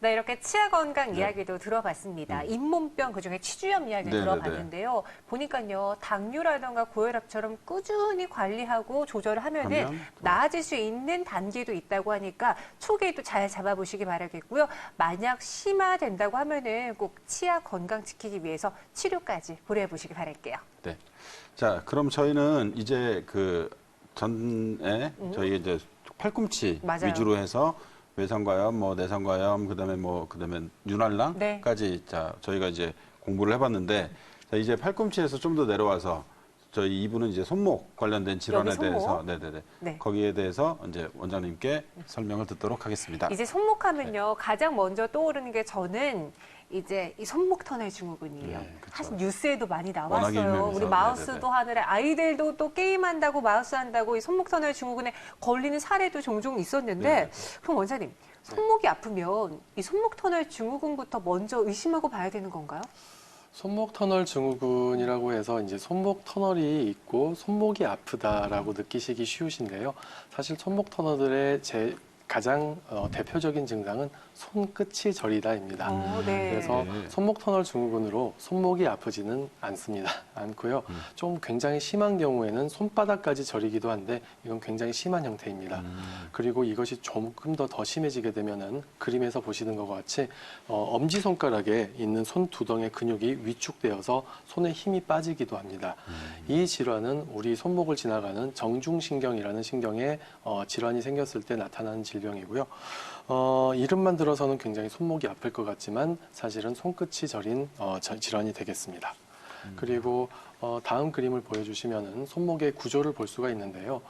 네, 이렇게 치아 건강 이야기도 들어봤습니다. 잇몸병, 그중에 치주염 이야기 들어봤는데요. 보니까요, 당뇨라든가 고혈압처럼 꾸준히 관리하고 조절을 하면은 나아질 수 있는 단계도 있다고 하니까 초기에도 잘 잡아보시기 바라겠고요. 만약 심화된다고 하면은 꼭 치아 건강 지키기 위해서 치료까지 고려해보시기 바랄게요. 네. 자, 그럼 저희는 이제 그 전에 저희 이제 팔꿈치 맞아요. 위주로 해서 외상과염, 뭐 내상과염, 그다음에 윤활랑까지 자 저희가 이제 공부를 해봤는데 자, 이제 팔꿈치에서 좀 더 내려와서 저희 2부는 이제 손목 관련된 질환에 대해서 거기에 대해서 이제 원장님께 설명을 듣도록 하겠습니다. 이제 손목하면요 가장 먼저 떠오르는 게 저는 이제 이 손목 터널 증후군이에요. 사실 뉴스에도 많이 나왔어요. 우리 마우스도 하느라 아이들도 또 게임한다고 마우스 한다고 이 손목 터널 증후군에 걸리는 사례도 종종 있었는데 그럼 원장님 손목이 아프면 이 손목 터널 증후군부터 먼저 의심하고 봐야 되는 건가요? 손목 터널 증후군이라고 해서 이제 손목 터널이 있고 손목이 아프다라고 느끼시기 쉬우신데요. 사실 손목 터널들의 가장 대표적인 증상은 손끝이 저리다입니다. 그래서 손목 터널 증후군으로 손목이 아프지는 않고요. 좀 굉장히 심한 경우에는 손바닥까지 저리기도 한데 이건 굉장히 심한 형태입니다. 그리고 이것이 조금 더 심해지게 되면은 그림에서 보시는 것과 같이 엄지손가락에 있는 손두덩의 근육이 위축되어서 손에 힘이 빠지기도 합니다. 이 질환은 우리 손목을 지나가는 정중신경이라는 신경에 질환이 생겼을 때 나타나는 질병이고요. 이름만 들어서는 굉장히 손목이 아플 것 같지만 사실은 손끝이 저린 질환이 되겠습니다. 그리고 다음 그림을 보여주시면은 손목의 구조를 볼 수가 있는데요.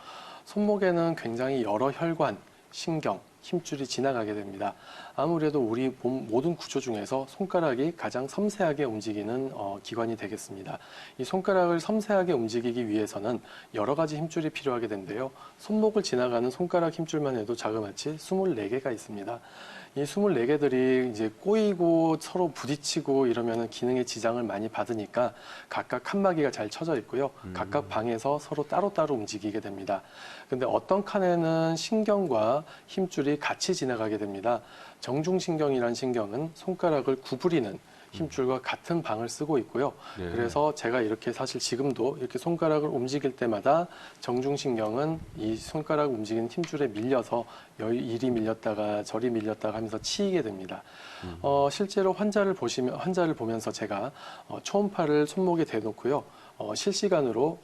손목에는 굉장히 여러 혈관, 신경, 힘줄이 지나가게 됩니다. 아무래도 우리 몸 모든 구조 중에서 손가락이 가장 섬세하게 움직이는 기관이 되겠습니다. 이 손가락을 섬세하게 움직이기 위해서는 여러 가지 힘줄이 필요하게 되는데요. 손목을 지나가는 손가락 힘줄만 해도 자그마치 24개가 있습니다. 이 24개들이 이제 꼬이고 서로 부딪히고 이러면 기능에 지장을 많이 받으니까 각각 칸막이가 잘 쳐져 있고요. 각각 방에서 서로 따로따로 움직이게 됩니다. 근데 어떤 칸에는 신경과 힘줄이 같이 지나가게 됩니다. 정중신경이라는 신경은 손가락을 구부리는 힘줄과 같은 방을 쓰고 있고요. 그래서 제가 이렇게 사실 지금도 이렇게 손가락을 움직일 때마다 정중신경은 이 손가락 움직이는 힘줄에 밀려서 이리 밀렸다가 저리 밀렸다가 하면서 치이게 됩니다. 실제로 환자를 보면서 제가 초음파를 손목에 대놓고요. 실시간으로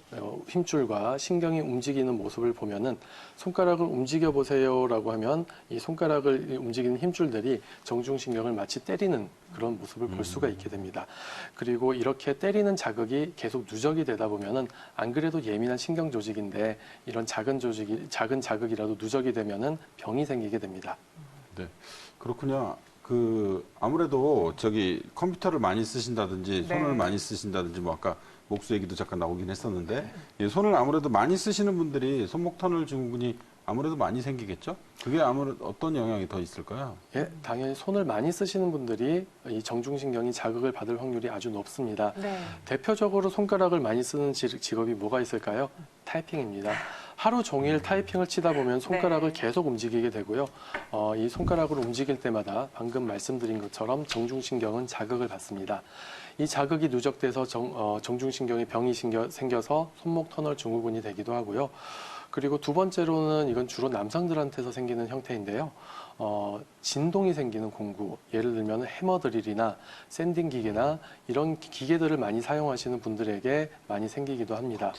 힘줄과 신경이 움직이는 모습을 보면은 손가락을 움직여 보세요라고 하면 이 손가락을 움직이는 힘줄들이 정중신경을 마치 때리는 그런 모습을 볼 수가 있게 됩니다. 그리고 이렇게 때리는 자극이 계속 누적이 되다 보면은 안 그래도 예민한 신경 조직인데 이런 작은 자극이라도 누적이 되면은 병이 생기게 됩니다. 네, 그렇군요. 아무래도 컴퓨터를 많이 쓰신다든지 손을 많이 쓰신다든지 뭐 아까 목수 얘기도 잠깐 나오긴 했었는데 손을 아무래도 많이 쓰시는 분들이 손목 터널 증후군이 아무래도 많이 생기겠죠? 그게 아무래도 어떤 영향이 더 있을까요? 예, 당연히 손을 많이 쓰시는 분들이 이 정중신경이 자극을 받을 확률이 아주 높습니다. 대표적으로 손가락을 많이 쓰는 직업이 뭐가 있을까요? 타이핑입니다. 하루 종일 타이핑을 치다 보면 손가락을 계속 움직이게 되고요. 이 손가락을 움직일 때마다 방금 말씀드린 것처럼 정중신경은 자극을 받습니다. 이 자극이 누적돼서 정중신경에 병이 생겨서 손목 터널 증후군이 되기도 하고요. 그리고 두 번째로는 이건 주로 남성들한테서 생기는 형태인데요. 진동이 생기는 공구, 예를 들면 해머드릴이나 샌딩 기계나 이런 기계들을 많이 사용하시는 분들에게 많이 생기기도 합니다.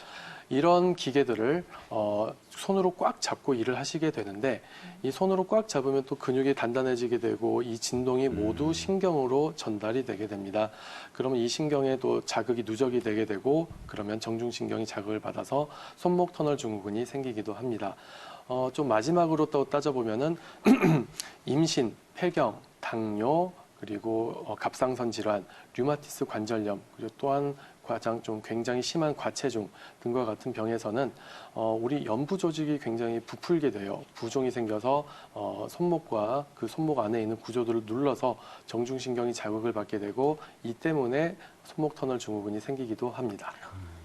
이런 기계들을 손으로 꽉 잡고 일을 하시게 되는데 이 손으로 꽉 잡으면 또 근육이 단단해지게 되고 이 진동이 모두 신경으로 전달이 되게 됩니다. 그러면 이 신경에 또 자극이 누적이 되게 되고 그러면 정중신경이 자극을 받아서 손목 터널 증후군이 생기기도 합니다. 좀 마지막으로 또 따져보면은 임신, 폐경, 당뇨, 그리고 갑상선 질환, 류마티스 관절염, 그리고 또한 가장 좀 굉장히 심한 과체중 등과 같은 병에서는 우리 연부 조직이 굉장히 부풀게 돼요. 부종이 생겨서 손목과 그 손목 안에 있는 구조들을 눌러서 정중신경이 자극을 받게 되고 이 때문에 손목 터널 증후군이 생기기도 합니다.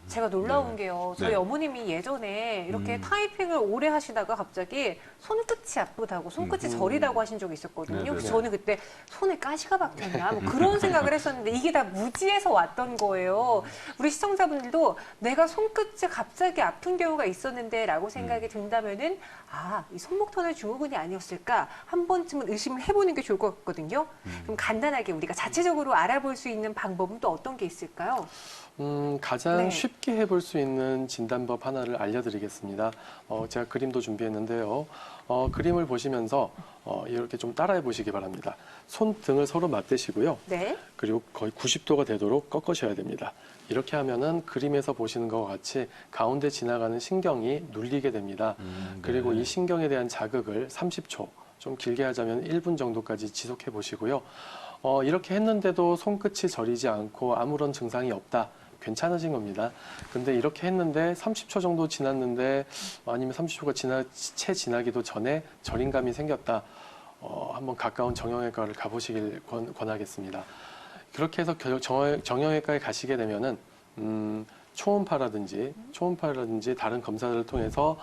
제가 놀라운 네. 게요. 저희 네. 어머님이 예전에 이렇게 타이핑을 오래 하시다가 갑자기 손끝이 아프다고, 손끝이 저리다고 하신 적이 있었거든요. 네, 네, 그래서 네. 저는 그때 손에 가시가 박혔나 뭐 그런 생각을 했었는데 이게 다 무지에서 왔던 거예요. 우리 시청자분들도 내가 손끝이 갑자기 아픈 경우가 있었는데 라고 생각이 든다면은 아, 이 손목 터널 증후군이 아니었을까 한 번쯤은 의심을 해보는 게 좋을 것 같거든요. 그럼 간단하게 우리가 자체적으로 알아볼 수 있는 방법은 또 어떤 게 있을까요? 가장 네. 쉽게 해볼 수 있는 진단법 하나를 알려드리겠습니다. 제가 그림도 준비했는데요. 그림을 보시면서 이렇게 좀 따라해 보시기 바랍니다. 손등을 서로 맞대시고요. 네. 그리고 거의 90도가 되도록 꺾으셔야 됩니다. 이렇게 하면은 그림에서 보시는 것과 같이 가운데 지나가는 신경이 눌리게 됩니다. 그리고 이 신경에 대한 자극을 30초, 좀 길게 하자면 1분 정도까지 지속해 보시고요. 이렇게 했는데도 손끝이 저리지 않고 아무런 증상이 없다. 괜찮으신 겁니다. 근데 이렇게 했는데 30초 정도 지났는데 아니면 30초가 채 지나기도 전에 저림감이 생겼다. 한번 가까운 정형외과를 가보시길 권하겠습니다. 그렇게 해서 정형외과에 가시게 되면은 초음파라든지 다른 검사를 통해서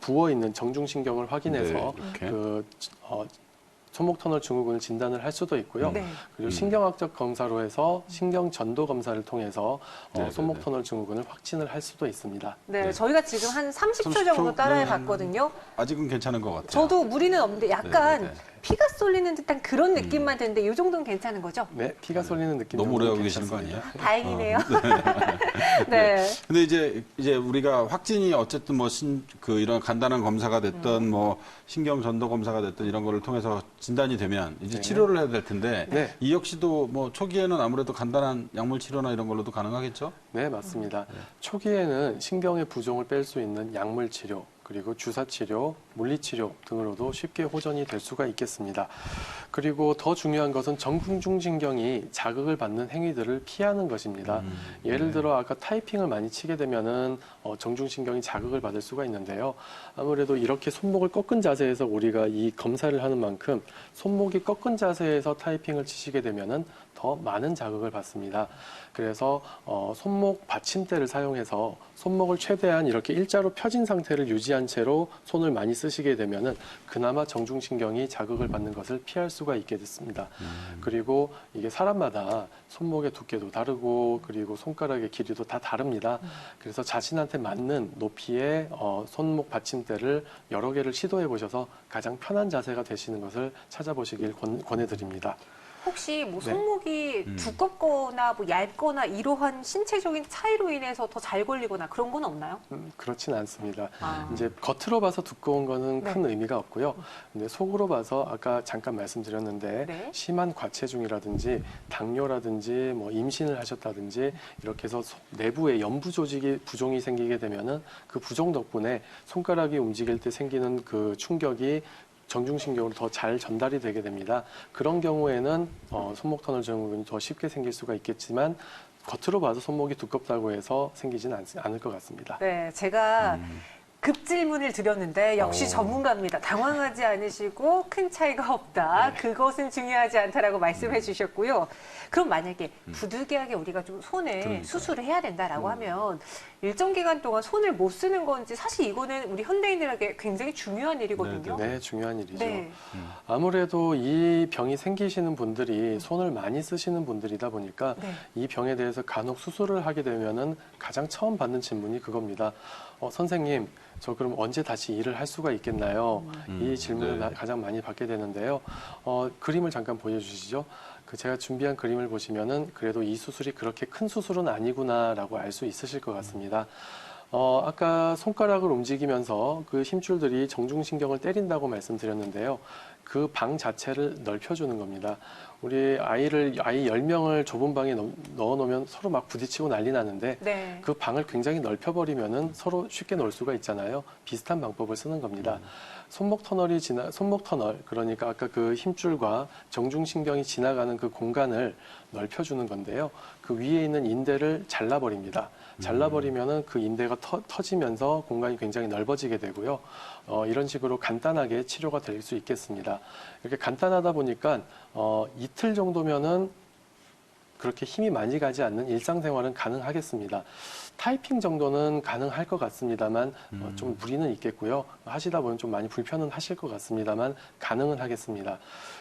부어 있는 정중신경을 확인해서 네, 이렇게. 손목 터널 증후군을 진단을 할 수도 있고요. 네. 그리고 신경학적 검사로 해서 신경 전도 검사를 통해서 네, 손목 네, 네. 터널 증후군을 확진을 할 수도 있습니다. 네, 네. 저희가 지금 한 30초 정도 30초? 따라해 네. 봤거든요. 아직은 괜찮은 것 같아요. 저도 무리는 없는데 약간 네, 네, 네. 피가 쏠리는 듯한 그런 느낌만 드는데 이 정도는 괜찮은 거죠? 네, 피가 쏠리는 느낌 너무 오래 정도는 하고 계시는 거 괜찮습니다. 아니에요? 다행이네요. 네. 근데 이제 우리가 확진이 어쨌든 뭐 이런 간단한 검사가 됐던 뭐 신경 전도 검사가 됐던 이런 거를 통해서 진단이 되면 이제 네. 치료를 해야 될 텐데 네. 이 역시도 뭐 초기에는 아무래도 간단한 약물 치료나 이런 걸로도 가능하겠죠? 네, 맞습니다. 초기에는 신경의 부종을 뺄 수 있는 약물 치료, 그리고 주사 치료, 물리 치료 등으로도 쉽게 호전이 될 수가 있겠습니다. 그리고 더 중요한 것은 정중신경이 자극을 받는 행위들을 피하는 것입니다. 예를 들어 아까 타이핑을 많이 치게 되면은 정중신경이 자극을 받을 수가 있는데요. 아무래도 이렇게 손목을 꺾은 자세에서 우리가 이 검사를 하는 만큼 손목이 꺾은 자세에서 타이핑을 치시게 되면은 더 많은 자극을 받습니다. 그래서 손목 받침대를 사용해서 손목을 최대한 이렇게 일자로 펴진 상태를 유지한 채로 손을 많이 쓰시게 되면은 그나마 정중신경이 자극을 받는 것을 피할 수가 있게 됐습니다. 그리고 이게 사람마다 손목의 두께도 다르고 그리고 손가락의 길이도 다 다릅니다. 그래서 자신한테 맞는 높이의 손목 받침대를 여러 개를 시도해 보셔서 가장 편한 자세가 되시는 것을 찾아보시길 권해드립니다. 혹시 뭐 네. 손목이 두껍거나 뭐 얇거나 이러한 신체적인 차이로 인해서 더 잘 걸리거나 그런 건 없나요? 그렇진 않습니다. 아. 이제 겉으로 봐서 두꺼운 거는 네. 큰 의미가 없고요. 근데 속으로 봐서 아까 잠깐 말씀드렸는데 네. 심한 과체중이라든지 당뇨라든지 뭐 임신을 하셨다든지 이렇게 해서 내부에 연부 조직이 부종이 생기게 되면은 그 부종 덕분에 손가락이 움직일 때 생기는 그 충격이 정중신경으로 더 잘 전달이 되게 됩니다. 그런 경우에는 손목 터널 증후군이 더 쉽게 생길 수가 있겠지만 겉으로 봐서 손목이 두껍다고 해서 생기지는 않을 것 같습니다. 네, 제가 급 질문을 드렸는데 역시 오. 전문가입니다. 당황하지 않으시고 큰 차이가 없다. 그것은 중요하지 않다라고 말씀해 주셨고요. 그럼 만약에 부득이하게 우리가 좀 손에 그러니까요. 수술을 해야 된다라고 하면 일정 기간 동안 손을 못 쓰는 건지 사실 이거는 우리 현대인들에게 굉장히 중요한 일이거든요. 네, 중요한 일이죠. 네. 아무래도 이 병이 생기시는 분들이 손을 많이 쓰시는 분들이다 보니까 네. 이 병에 대해서 간혹 수술을 하게 되면은 가장 처음 받는 질문이 그겁니다. 선생님, 저 그럼 언제 다시 일을 할 수가 있겠나요? 이 질문을 네. 가장 많이 받게 되는데요. 그림을 잠깐 보여주시죠. 제가 준비한 그림을 보시면은 그래도 이 수술이 그렇게 큰 수술은 아니구나라고 알 수 있으실 것 같습니다. 아까 손가락을 움직이면서 그 힘줄들이 정중신경을 때린다고 말씀드렸는데요. 그 방 자체를 넓혀주는 겁니다. 우리 아이 10명을 좁은 방에 넣어놓으면 서로 막 부딪히고 난리 나는데 네. 그 방을 굉장히 넓혀버리면은 서로 쉽게 놀 수가 있잖아요. 비슷한 방법을 쓰는 겁니다. 손목 터널, 그러니까 아까 그 힘줄과 정중신경이 지나가는 그 공간을 넓혀주는 건데요. 그 위에 있는 인대를 잘라버립니다. 잘라버리면은 그 인대가 터지면서 공간이 굉장히 넓어지게 되고요. 이런 식으로 간단하게 치료가 될 수 있겠습니다. 이렇게 간단하다 보니까 이틀 정도면은 그렇게 힘이 많이 가지 않는 일상생활은 가능하겠습니다. 타이핑 정도는 가능할 것 같습니다만 좀 무리는 있겠고요. 하시다 보면 좀 많이 불편은 하실 것 같습니다만 가능은 하겠습니다.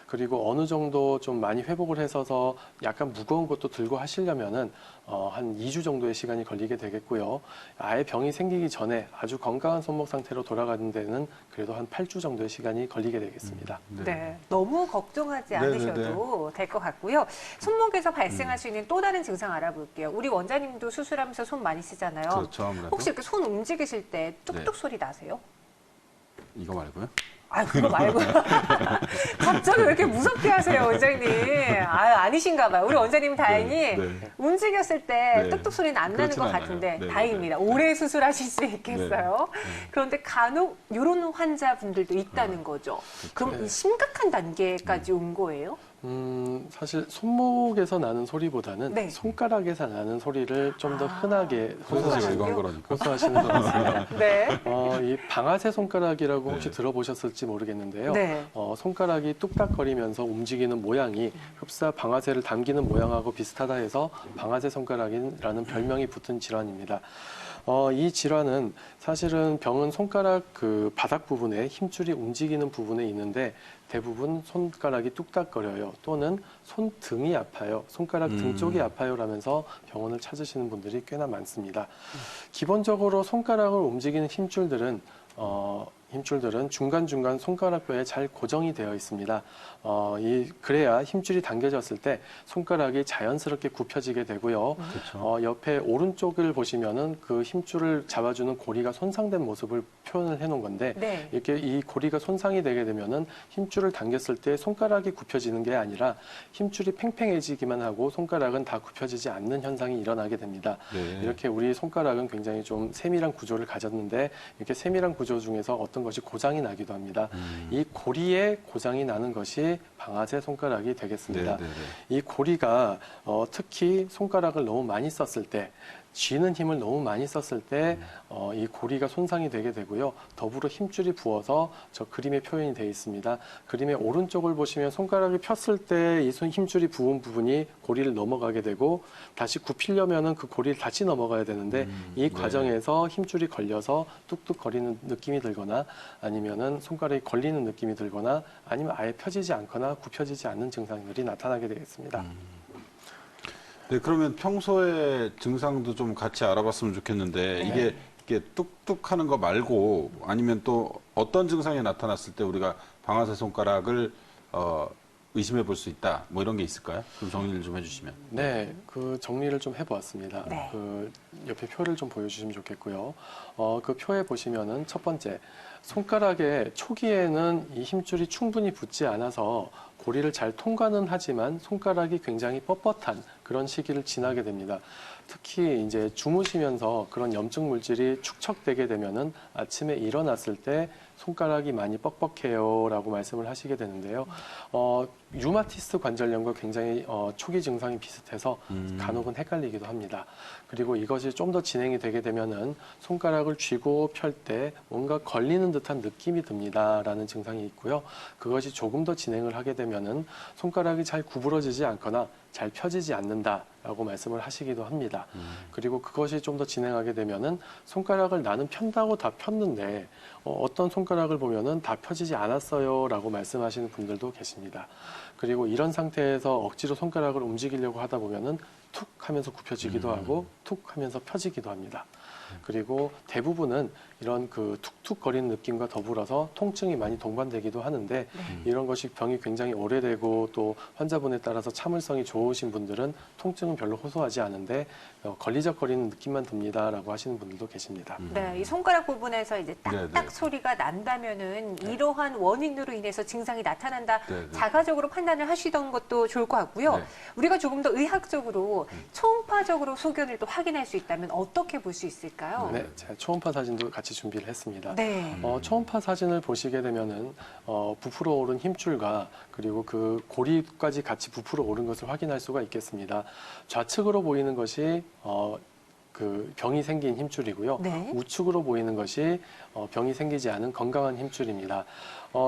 그리고 어느 정도 좀 많이 회복을 해서서 약간 무거운 것도 들고 하시려면은 한 2주 정도의 시간이 걸리게 되겠고요. 아예 병이 생기기 전에 아주 건강한 손목 상태로 돌아가는 데는 그래도 한 8주 정도의 시간이 걸리게 되겠습니다. 네. 너무 걱정하지 네네네. 않으셔도 될 것 같고요. 손목에서 발생할 수 있는 또 다른 증상 알아볼게요. 우리 원장님도 수술하면서 손 많이 쓰잖아요. 그렇죠, 아무래도. 혹시 이렇게 손 움직이실 때 뚝뚝 네. 소리 나세요? 이거 말고요? 아, 그거 말고요. 갑자기 왜 이렇게 무섭게 하세요, 원장님? 아, 아니신가 봐요. 우리 원장님은 다행히 네. 움직였을 때 네. 뚝뚝 소리는 안 나는 그렇진 것 않아요. 같은데 네, 다행입니다. 오래 수술하실 수 있겠어요. 그런데 간혹 이런 환자분들도 있다는 거죠. 그럼 네. 이 심각한 단계까지 온 거예요? 사실 손목에서 나는 소리보다는 네. 손가락에서 나는 소리를 좀 더 흔하게 손사시가 이거 한 손가락이요? 거라니까. 호소하시는 것 같습니다. 네. 이 방아쇠 손가락이라고 혹시 네. 들어보셨을지 모르겠는데요. 네. 손가락이 뚝딱거리면서 움직이는 모양이 흡사 방아쇠를 당기는 모양하고 비슷하다 해서 방아쇠 손가락이라는 별명이 붙은 질환입니다. 이 질환은 사실은 병은 손가락 그 바닥 부분에 힘줄이 움직이는 부분에 있는데 대부분 손가락이 뚝딱거려요. 또는 손등이 아파요. 손가락 등 쪽이 아파요 라면서 병원을 찾으시는 분들이 꽤나 많습니다. 기본적으로 손가락을 움직이는 힘줄들은 중간중간 손가락뼈에 잘 고정이 되어 있습니다. 그래야 힘줄이 당겨졌을 때 손가락이 자연스럽게 굽혀지게 되고요. 그렇죠. 옆에 오른쪽을 보시면은 그 힘줄을 잡아주는 고리가 손상된 모습을 표현을 해놓은 건데 네. 이렇게 이 고리가 손상이 되게 되면은 힘줄을 당겼을 때 손가락이 굽혀지는 게 아니라 힘줄이 팽팽해지기만 하고 손가락은 다 굽혀지지 않는 현상이 일어나게 됩니다. 네. 이렇게 우리 손가락은 굉장히 좀 세밀한 구조를 가졌는데 이렇게 세밀한 구조 중에서 어떤 것이 고장이 나기도 합니다. 이 고리에 고장이 나는 것이 방아쇠 손가락이 되겠습니다. 네, 네, 이 고리가 특히 손가락을 너무 많이 썼을 때 쥐는 힘을 너무 많이 썼을 때 이 고리가 손상이 되게 되고요. 더불어 힘줄이 부어서 저 그림에 표현이 되어 있습니다. 그림의 오른쪽을 보시면 손가락을 폈을 때 이 힘줄이 부은 부분이 고리를 넘어가게 되고 다시 굽히려면은 그 고리를 다시 넘어가야 되는데 이 과정에서 힘줄이 걸려서 뚝뚝 거리는 느낌이 들거나 아니면은 손가락이 걸리는 느낌이 들거나 아니면 아예 펴지지 않거나 굽혀지지 않는 증상들이 나타나게 되겠습니다. 네, 그러면 평소에 증상도 좀 같이 알아봤으면 좋겠는데 네. 이게 뚝뚝 하는 거 말고 아니면 또 어떤 증상이 나타났을 때 우리가 방아쇠 손가락을 의심해 볼 수 있다. 뭐 이런 게 있을까요? 좀 정리를 좀 해주시면. 네, 그 정리를 좀 해보았습니다. 네. 그 옆에 표를 좀 보여주시면 좋겠고요. 그 표에 보시면은 첫 번째, 손가락의 초기에는 이 힘줄이 충분히 붙지 않아서 고리를 잘 통과는 하지만 손가락이 굉장히 뻣뻣한 그런 시기를 지나게 됩니다. 특히 이제 주무시면서 그런 염증 물질이 축적되게 되면은 아침에 일어났을 때 손가락이 많이 뻑뻑해요라고 말씀을 하시게 되는데요. 류마티스 관절염과 굉장히 초기 증상이 비슷해서 간혹은 헷갈리기도 합니다. 그리고 이것이 좀 더 진행이 되게 되면은 손가락을 쥐고 펼 때 뭔가 걸리는 듯한 느낌이 듭니다라는 증상이 있고요. 그것이 조금 더 진행을 하게 되면은 손가락이 잘 구부러지지 않거나 잘 펴지지 않는다라고 말씀을 하시기도 합니다. 그리고 그것이 좀 더 진행하게 되면은 손가락을 나는 편다고 다 폈는데 어떤 손가락을 보면은 다 펴지지 않았어요라고 말씀하시는 분들도 계십니다. 그리고 이런 상태에서 억지로 손가락을 움직이려고 하다 보면은 툭 하면서 굽혀지기도 하고 툭 하면서 펴지기도 합니다. 그리고 대부분은 이런 그 툭툭거리는 느낌과 더불어서 통증이 많이 동반되기도 하는데 이런 것이 병이 굉장히 오래되고 또 환자분에 따라서 참을성이 좋으신 분들은 통증은 별로 호소하지 않은데 걸리적거리는 느낌만 듭니다라고 하시는 분들도 계십니다. 네, 이 손가락 부분에서 이제 딱딱 네, 네. 소리가 난다면은 이러한 원인으로 인해서 증상이 나타난다. 네, 네. 자가적으로 판단을 하시던 것도 좋을 것 같고요. 네. 우리가 조금 더 의학적으로 초음파적으로 소견을 또 확인할 수 있다면 어떻게 볼 수 있을까요? 네, 제가 초음파 사진도 같이 준비를 했습니다. 네. 초음파 사진을 보시게 되면은 부풀어 오른 힘줄과 그리고 그 고리까지 같이 부풀어 오른 것을 확인할 수가 있겠습니다. 좌측으로 보이는 것이 그 병이 생긴 힘줄이고요. 네. 우측으로 보이는 것이 병이 생기지 않은 건강한 힘줄입니다.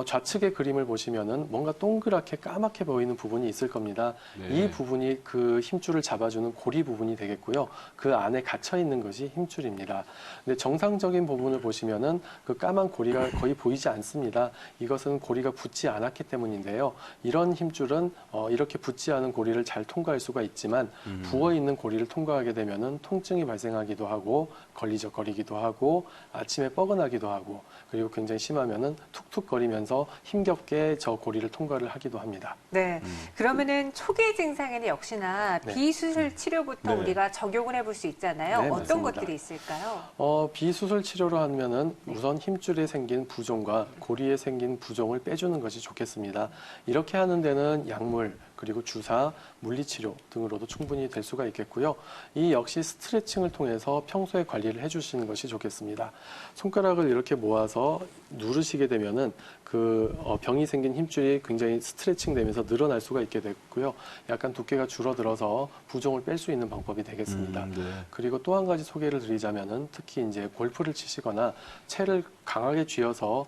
좌측의 그림을 보시면은 뭔가 동그랗게 까맣게 보이는 부분이 있을 겁니다. 네. 이 부분이 그 힘줄을 잡아주는 고리 부분이 되겠고요. 그 안에 갇혀 있는 것이 힘줄입니다. 근데 정상적인 부분을 보시면은 그 까만 고리가 거의 보이지 않습니다. 이것은 고리가 붙지 않았기 때문인데요. 이런 힘줄은 이렇게 붙지 않은 고리를 잘 통과할 수가 있지만 부어 있는 고리를 통과하게 되면은 통증이 발생하기도 하고 걸리적거리기도 하고 아침에 뻐근하기도 하고 그리고 굉장히 심하면은 툭툭거리면서 힘겹게 저 고리를 통과를 하기도 합니다. 네. 그러면은 초기 증상에는 역시나 네. 비수술 치료부터 네. 우리가 적용을 해볼 수 있잖아요. 네, 어떤 맞습니다. 것들이 있을까요? 비수술 치료로 하면은 우선 힘줄에 생긴 부종과 고리에 생긴 부종을 빼주는 것이 좋겠습니다. 이렇게 하는 데는 약물, 그리고 주사, 물리치료 등으로도 충분히 될 수가 있겠고요. 이 역시 스트레칭을 통해서 평소에 관리를 해주시는 것이 좋겠습니다. 손가락을 이렇게 모아서 누르시게 되면은 그 병이 생긴 힘줄이 굉장히 스트레칭 되면서 늘어날 수가 있게 됐고요. 약간 두께가 줄어들어서 부종을 뺄 수 있는 방법이 되겠습니다. 네. 그리고 또 한 가지 소개를 드리자면은 특히 이제 골프를 치시거나 채를 강하게 쥐어서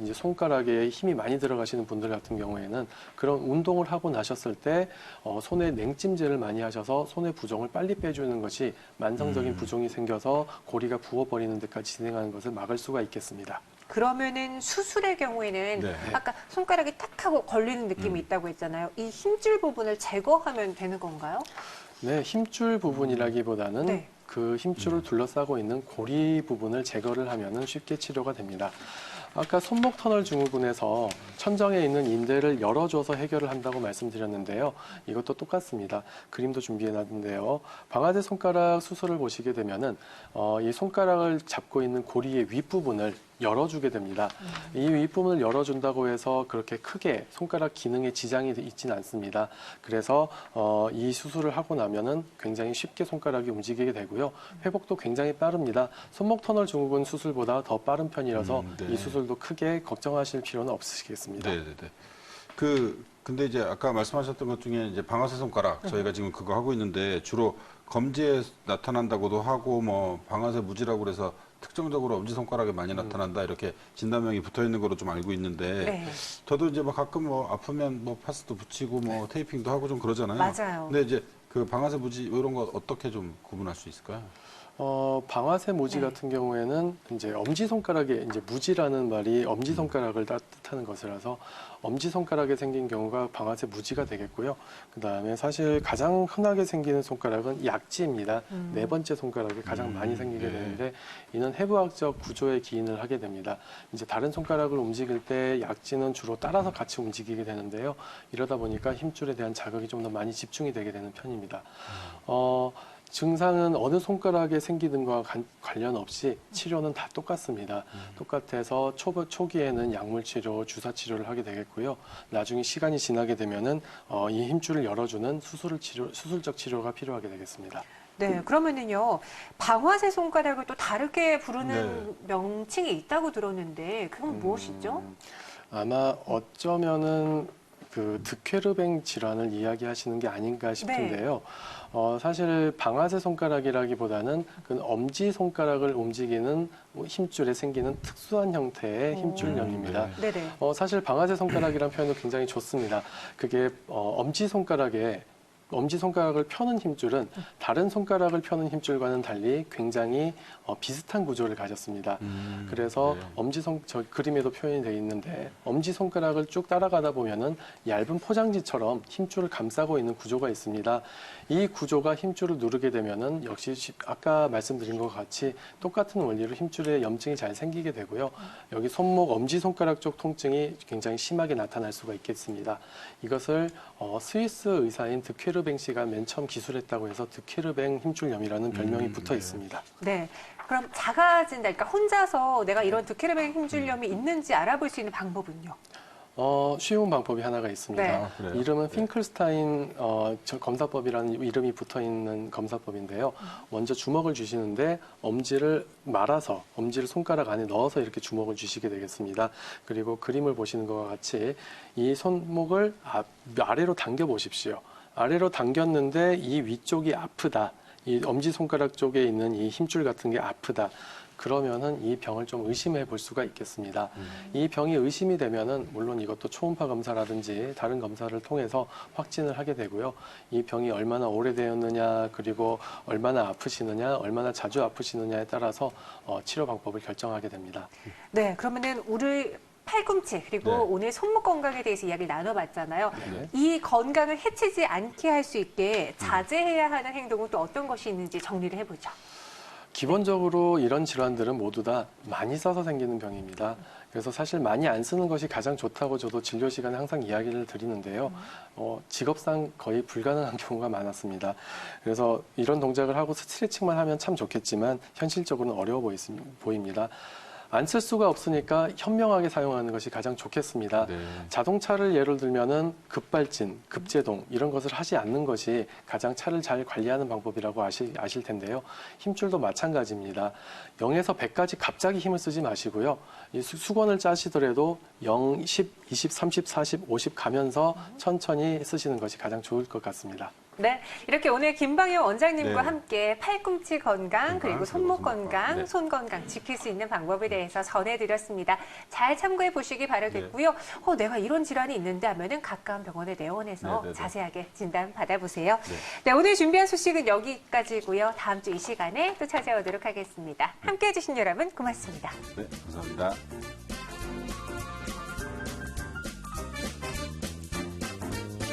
이제 손가락에 힘이 많이 들어가시는 분들 같은 경우에는 그런 운동을 하고 나셨을 때 손에 냉찜질을 많이 하셔서 손의 부종을 빨리 빼주는 것이 만성적인 부종이 생겨서 고리가 부어버리는 데까지 진행하는 것을 막을 수가 있겠습니다. 그러면은 수술의 경우에는 네. 아까 손가락이 탁 하고 걸리는 느낌이 있다고 했잖아요. 이 힘줄 부분을 제거하면 되는 건가요? 네, 힘줄 부분이라기보다는 네. 그 힘줄을 둘러싸고 있는 고리 부분을 제거를 하면은 쉽게 치료가 됩니다. 아까 손목 터널 증후군에서 천정에 있는 인대를 열어줘서 해결을 한다고 말씀드렸는데요. 이것도 똑같습니다. 그림도 준비해놨는데요. 방아쇠 손가락 수술을 보시게 되면은 이 손가락을 잡고 있는 고리의 윗부분을 열어주게 됩니다. 이 윗부분을 열어준다고 해서 그렇게 크게 손가락 기능에 지장이 있지는 않습니다. 그래서 이 수술을 하고 나면은 굉장히 쉽게 손가락이 움직이게 되고요. 회복도 굉장히 빠릅니다. 손목 터널 증후군 수술보다 더 빠른 편이라서 네. 이 수술도 크게 걱정하실 필요는 없으시겠습니다. 네. 근데 이제 아까 말씀하셨던 것 중에 이제 방아쇠 손가락 저희가 지금 그거 하고 있는데 주로 검지에 나타난다고도 하고 뭐 방아쇠 무지라고 그래서 특정적으로 엄지 손가락에 많이 나타난다 이렇게 진단명이 붙어 있는 거로 좀 알고 있는데 네. 저도 이제 뭐 가끔 뭐 아프면 뭐 파스도 붙이고 뭐 테이핑도 하고 좀 그러잖아요. 맞아요. 근데 이제 그 방아쇠 무지 이런 거 어떻게 좀 구분할 수 있을까요? 방아쇠 무지 네. 같은 경우에는 이제 엄지손가락에 이제 무지라는 말이 엄지손가락을 뜻하는 것이라서 엄지손가락에 생긴 경우가 방아쇠 무지가 되겠고요. 그 다음에 사실 가장 흔하게 생기는 손가락은 약지입니다. 네 번째 손가락이 가장 많이 생기게 네. 되는데 이는 해부학적 구조의 기인을 하게 됩니다. 이제 다른 손가락을 움직일 때 약지는 주로 따라서 같이 움직이게 되는데요. 이러다 보니까 힘줄에 대한 자극이 좀 더 많이 집중이 되게 되는 편입니다. 증상은 어느 손가락에 생기든과 관련 없이 치료는 다 똑같습니다. 똑같아서 초기에는 약물 치료, 주사 치료를 하게 되겠고요. 나중에 시간이 지나게 되면은 이 힘줄을 열어주는 수술적 치료가 필요하게 되겠습니다. 네, 그러면은요, 방아쇠 손가락을 또 다르게 부르는 네. 명칭이 있다고 들었는데, 그건 무엇이죠? 아마 어쩌면은 그 득회르뱅 질환을 이야기하시는 게 아닌가 싶은데요. 사실 방아쇠 손가락이라기보다는 그 엄지 손가락을 움직이는 힘줄에 생기는 특수한 형태의 힘줄염입니다. 네. 네네. 사실 방아쇠 손가락이라는 표현도 굉장히 좋습니다. 그게 엄지 손가락을 펴는 힘줄은 다른 손가락을 펴는 힘줄과는 달리 굉장히 비슷한 구조를 가졌습니다. 그래서 네. 저 그림에도 표현이 되어 있는데 엄지손가락을 쭉 따라가다 보면은 얇은 포장지처럼 힘줄을 감싸고 있는 구조가 있습니다. 이 구조가 힘줄을 누르게 되면은 역시 아까 말씀드린 것 같이 똑같은 원리로 힘줄에 염증이 잘 생기게 되고요. 여기 손목, 엄지손가락 쪽 통증이 굉장히 심하게 나타날 수가 있겠습니다. 이것을 스위스 의사인 득회르뱅 씨가 맨 처음 기술했다고 해서 득회르뱅 힘줄염이라는 별명이 붙어 있습니다. 네. 그럼 작아진다, 그러니까 혼자서 내가 이런 득회르뱅 힘줄염이 있는지 알아볼 수 있는 방법은요? 쉬운 방법이 하나가 있습니다. 네. 아, 그래요? 이름은 핑클스타인 검사법이라는 이름이 붙어 있는 검사법인데요. 먼저 주먹을 주시는데 엄지를 말아서 엄지를 손가락 안에 넣어서 이렇게 주먹을 주시게 되겠습니다. 그리고 그림을 보시는 것과 같이 이 손목을 아래로 당겨 보십시오. 아래로 당겼는데 이 위쪽이 아프다. 이 엄지손가락 쪽에 있는 이 힘줄 같은 게 아프다. 그러면은 이 병을 좀 의심해 볼 수가 있겠습니다. 이 병이 의심이 되면은 물론 이것도 초음파 검사라든지 다른 검사를 통해서 확진을 하게 되고요. 이 병이 얼마나 오래되었느냐, 그리고 얼마나 아프시느냐, 얼마나 자주 아프시느냐에 따라서 치료 방법을 결정하게 됩니다. 네, 그러면은 우리 팔꿈치 그리고 네. 오늘 손목 건강에 대해서 이야기를 나눠봤잖아요. 네. 이 건강을 해치지 않게 할 수 있게 자제해야 하는 행동은 또 어떤 것이 있는지 정리를 해보죠. 기본적으로 이런 질환들은 모두 다 많이 써서 생기는 병입니다. 그래서 사실 많이 안 쓰는 것이 가장 좋다고 저도 진료 시간에 항상 이야기를 드리는데요. 직업상 거의 불가능한 경우가 많았습니다. 그래서 이런 동작을 하고 스트레칭만 하면 참 좋겠지만 현실적으로는 어려워 보입니다. 안 쓸 수가 없으니까 현명하게 사용하는 것이 가장 좋겠습니다. 네. 자동차를 예를 들면은 급발진, 급제동 이런 것을 하지 않는 것이 가장 차를 잘 관리하는 방법이라고 아실 텐데요. 힘줄도 마찬가지입니다. 0에서 100까지 갑자기 힘을 쓰지 마시고요. 이 수건을 짜시더라도 0, 10, 20, 30, 40, 50 가면서 천천히 쓰시는 것이 가장 좋을 것 같습니다. 네, 이렇게 오늘 김방현 원장님과 네. 함께 팔꿈치 건강, 그리고 손목 건강, 네. 손 건강 지킬 수 있는 방법에 대해서 전해드렸습니다. 잘 참고해 보시기 바라겠고요. 내가 이런 질환이 있는데 하면은 가까운 병원에 내원해서 네. 자세하게 진단 받아보세요. 네. 네, 오늘 준비한 소식은 여기까지고요. 다음 주 이 시간에 또 찾아오도록 하겠습니다. 함께해 주신 여러분 고맙습니다. 네, 감사합니다.